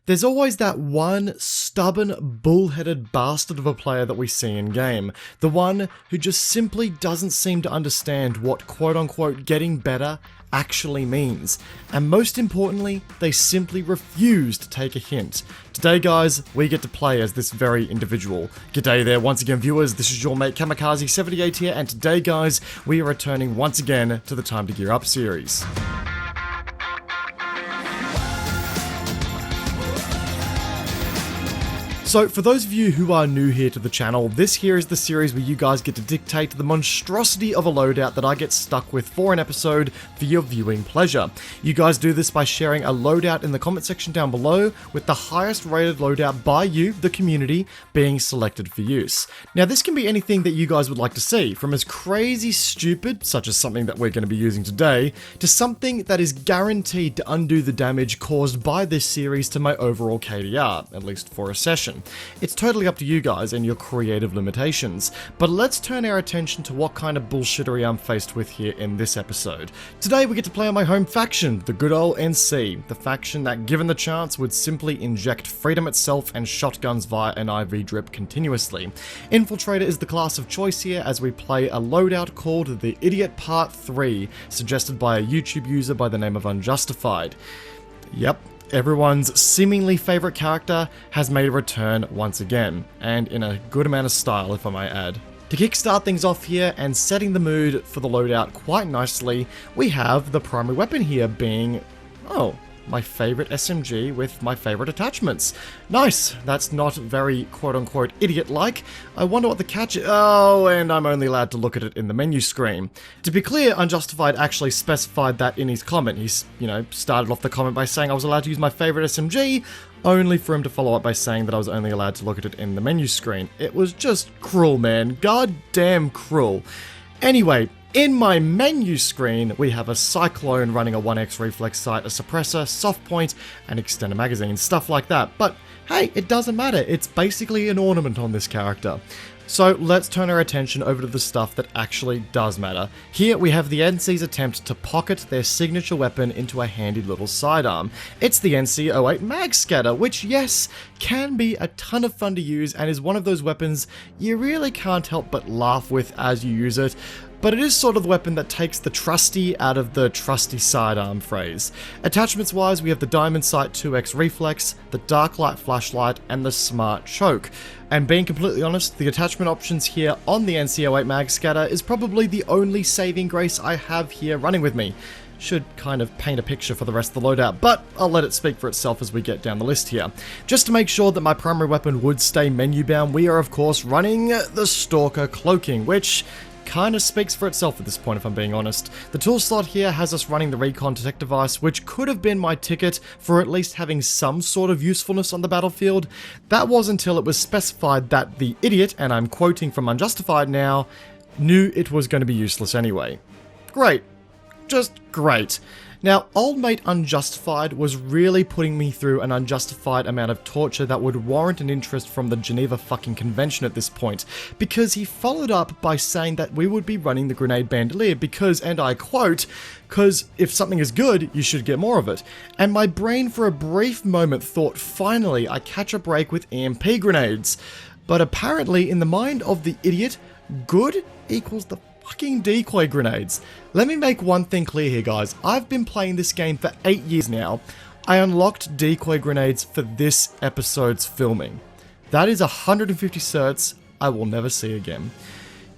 There's always that one stubborn, bullheaded bastard of a player that we see in game. The one who just simply doesn't seem to understand what quote-unquote getting better actually means. And most importantly, they simply refuse to take a hint. Today guys, we get to play as this very individual. G'day there once again viewers, this is your mate Kamikaze78 here, and today guys, we are returning once again to the Time to Gear Up series. So, for those of you who are new here to the channel, this here is the series where you guys get to dictate the monstrosity of a loadout that I get stuck with for an episode for your viewing pleasure. You guys do this by sharing a loadout in the comment section down below, with the highest rated loadout by you, the community, being selected for use. Now, this can be anything that you guys would like to see, from as crazy stupid, such as something that we're going to be using today, to something that is guaranteed to undo the damage caused by this series to my overall KDR, at least for a session. It's totally up to you guys and your creative limitations, but let's turn our attention to what kind of bullshittery I'm faced with here in this episode. Today we get to play on my home faction, the good old NC, the faction that given the chance would simply inject freedom itself and shotguns via an IV drip continuously. Infiltrator is the class of choice here as we play a loadout called the Idiot Part 3, suggested by a YouTube user by the name of Unjustified. Yep. Everyone's seemingly favourite character has made a return once again, and in a good amount of style if I may add. To kickstart things off here and setting the mood for the loadout quite nicely, we have the primary weapon here being, my favourite SMG with my favourite attachments. Nice, that's not very quote-unquote idiot-like. I wonder what the catch is. Oh, and I'm only allowed to look at it in the menu screen. To be clear, Unjustified actually specified that in his comment. He's, started off the comment by saying I was allowed to use my favourite SMG, only for him to follow up by saying that I was only allowed to look at it in the menu screen. It was just cruel, man. Goddamn cruel. Anyway, in my menu screen, we have a Cyclone running a 1x reflex sight, a suppressor, soft point, and extended magazine, stuff like that. But hey, it doesn't matter, it's basically an ornament on this character. So let's turn our attention over to the stuff that actually does matter. Here we have the NC's attempt to pocket their signature weapon into a handy little sidearm. It's the NC-08 Mag Scatter, which yes, can be a ton of fun to use and is one of those weapons you really can't help but laugh with as you use it. But it is sort of the weapon that takes the trusty out of the trusty sidearm phrase. Attachments wise, we have the Diamond Sight 2x Reflex, the Dark Light Flashlight, and the Smart Choke. And being completely honest, the attachment options here on the NC-08 Mag Scatter is probably the only saving grace I have here running with me. Should kind of paint a picture for the rest of the loadout, but I'll let it speak for itself as we get down the list here. Just to make sure that my primary weapon would stay menu bound, we are of course running the Stalker Cloaking, which kind of speaks for itself at this point if I'm being honest. The tool slot here has us running the Recon Detect device, which could have been my ticket for at least having some sort of usefulness on the battlefield. That was until it was specified that the idiot, and I'm quoting from Unjustified now, knew it was going to be useless anyway. Great. Just great. Now, old mate Unjustified was really putting me through an unjustified amount of torture that would warrant an interest from the Geneva fucking Convention at this point, because he followed up by saying that we would be running the Grenade Bandolier because, and I quote, "'cause if something is good, you should get more of it." And my brain for a brief moment thought, finally, I catch a break with EMP grenades. But apparently, in the mind of the idiot, good equals the fucking decoy grenades. Let me make one thing clear here, guys. I've been playing this game for 8 years now. I unlocked decoy grenades for this episode's filming. That is 150 certs I will never see again.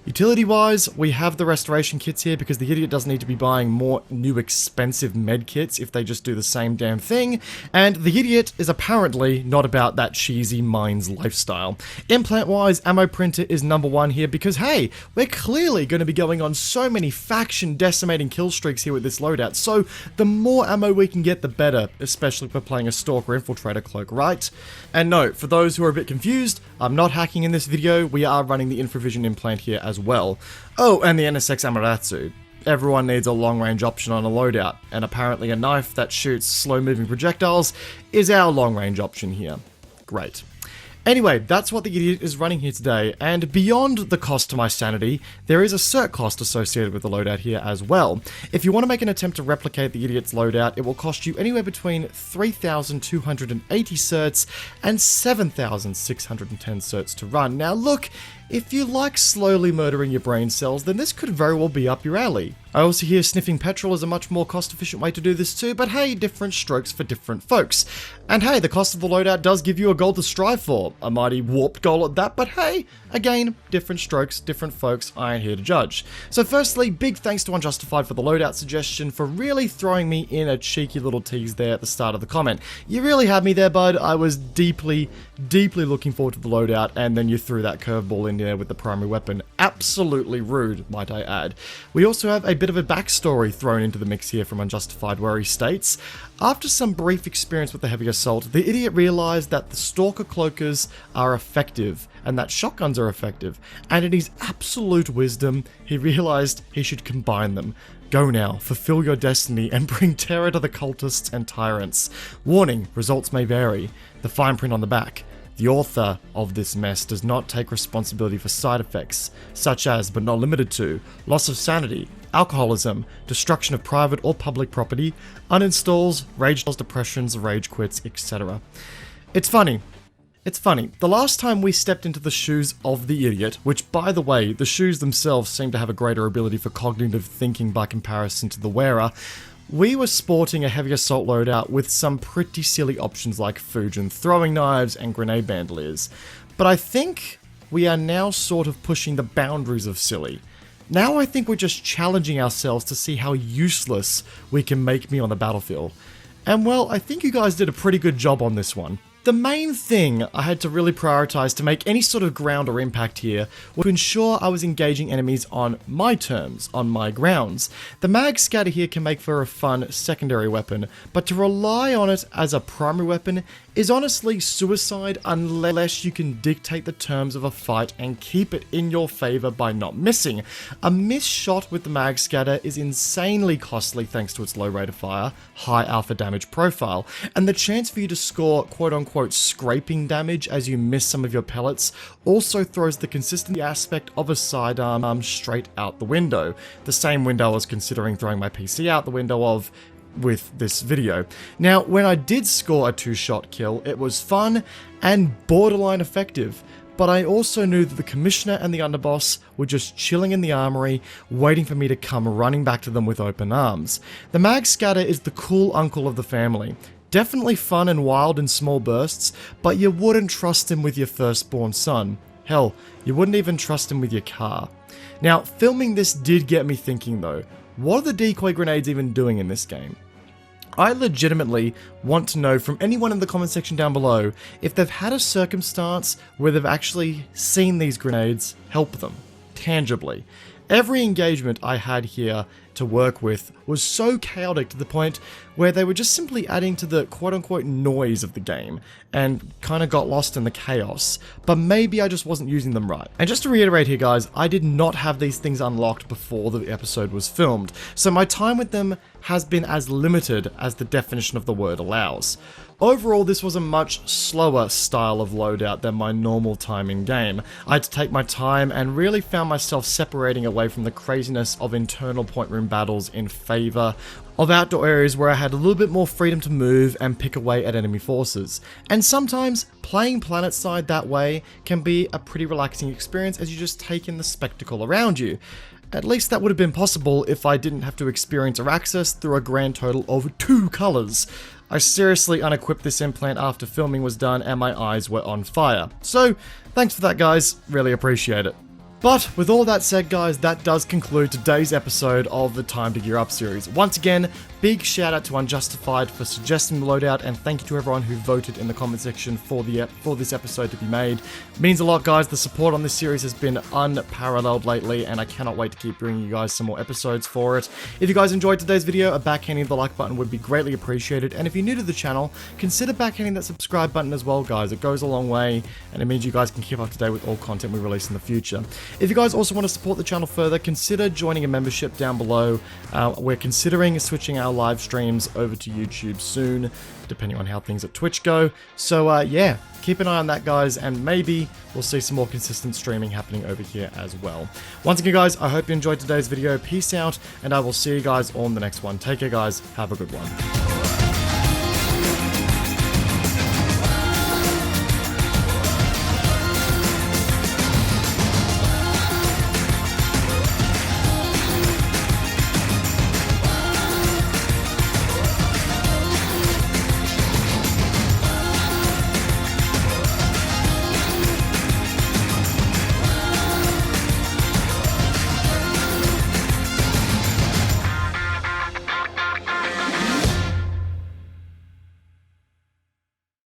Utility-wise, we have the restoration kits here because the idiot doesn't need to be buying more new expensive med kits if they just do the same damn thing, and the idiot is apparently not about that cheesy mines lifestyle. Implant-wise, ammo printer is number one here because, hey, we're clearly going to be going on so many faction-decimating kill streaks here with this loadout, so the more ammo we can get, the better, especially if we're playing a Stalker Infiltrator cloak, right? And no, for those who are a bit confused, I'm not hacking in this video, we are running the Infravision implant here as well. Oh, and the NSX Auraxis. Everyone needs a long-range option on a loadout, and apparently a knife that shoots slow-moving projectiles is our long-range option here. Great. Anyway, that's what the idiot is running here today, and beyond the cost to my sanity, there is a cert cost associated with the loadout here as well. If you want to make an attempt to replicate the idiot's loadout, it will cost you anywhere between 3,280 certs and 7,610 certs to run. Now look, if you like slowly murdering your brain cells, then this could very well be up your alley. I also hear sniffing petrol is a much more cost-efficient way to do this too, but hey, different strokes for different folks. And hey, the cost of the loadout does give you a goal to strive for. A mighty warped goal at that, but hey, again, different strokes, different folks, I ain't here to judge. So firstly, big thanks to Unjustified for the loadout suggestion, for really throwing me in a cheeky little tease there at the start of the comment. You really had me there, bud. I was deeply looking forward to the loadout, and then you threw that curveball in there with the primary weapon. Absolutely rude, might I add. We also have a bit of a backstory thrown into the mix here from Unjustified, where he states, after some brief experience with the heavy assault, the idiot realized that the stalker cloakers are effective and that shotguns are effective, and in his absolute wisdom, he realized he should combine them. Go now, fulfill your destiny, and bring terror to the cultists and tyrants. Warning, results may vary. The fine print on the back. The author of this mess does not take responsibility for side effects, such as, but not limited to, loss of sanity, alcoholism, destruction of private or public property, uninstalls, rage depressions, rage quits, etc. It's funny. The last time we stepped into the shoes of the idiot, which by the way, the shoes themselves seem to have a greater ability for cognitive thinking by comparison to the wearer, we were sporting a heavy assault loadout with some pretty silly options like Fujin throwing knives and grenade bandoliers. But I think we are now sort of pushing the boundaries of silly. Now I think we're just challenging ourselves to see how useless we can make me on the battlefield. And well, I think you guys did a pretty good job on this one. The main thing I had to really prioritize to make any sort of ground or impact here was to ensure I was engaging enemies on my terms, on my grounds. The mag scatter here can make for a fun secondary weapon, but to rely on it as a primary weapon is honestly suicide unless you can dictate the terms of a fight and keep it in your favor by not missing. A missed shot with the mag scatter is insanely costly thanks to its low rate of fire, high alpha damage profile, and the chance for you to score quote-unquote scraping damage as you miss some of your pellets also throws the consistency aspect of a sidearm straight out the window. The same window I was considering throwing my PC out the window of with this video. Now, when I did score a 2-shot kill, it was fun and borderline effective, but I also knew that the Commissioner and the Underboss were just chilling in the armory, waiting for me to come running back to them with open arms. The mag scatter is the cool uncle of the family. Definitely fun and wild in small bursts, but you wouldn't trust him with your firstborn son. Hell, you wouldn't even trust him with your car. Now, filming this did get me thinking though, what are the decoy grenades even doing in this game? I legitimately want to know from anyone in the comment section down below if they've had a circumstance where they've actually seen these grenades help them, tangibly. Every engagement I had here to work with was so chaotic to the point where they were just simply adding to the quote-unquote noise of the game and kind of got lost in the chaos, but maybe I just wasn't using them right. And just to reiterate here guys, I did not have these things unlocked before the episode was filmed, so my time with them has been as limited as the definition of the word allows. Overall, this was a much slower style of loadout than my normal time in game. I had to take my time and really found myself separating away from the craziness of internal point room battles in favor of outdoor areas where I had a little bit more freedom to move and pick away at enemy forces. And sometimes playing Planetside that way can be a pretty relaxing experience as you just take in the spectacle around you. At least that would have been possible if I didn't have to experience Auraxis through a grand total of 2 colors. I seriously unequipped this implant after filming was done and my eyes were on fire. So, thanks for that guys, really appreciate it. But with all that said guys, that does conclude today's episode of the Time to Gear Up series. Once again, big shout out to Unjustified for suggesting the loadout, and thank you to everyone who voted in the comment section for this episode to be made. It means a lot guys, the support on this series has been unparalleled lately, and I cannot wait to keep bringing you guys some more episodes for it. If you guys enjoyed today's video, a backhanding of the like button would be greatly appreciated, and if you're new to the channel, consider backhanding that subscribe button as well guys. It goes a long way, and it means you guys can keep up to date with all content we release in the future. If you guys also want to support the channel further, consider joining a membership down below. We're considering switching our live streams over to YouTube soon, depending on how things at Twitch go. So yeah, keep an eye on that, guys, and maybe we'll see some more consistent streaming happening over here as well. Once again, guys, I hope you enjoyed today's video. Peace out, and I will see you guys on the next one. Take care, guys. Have a good one.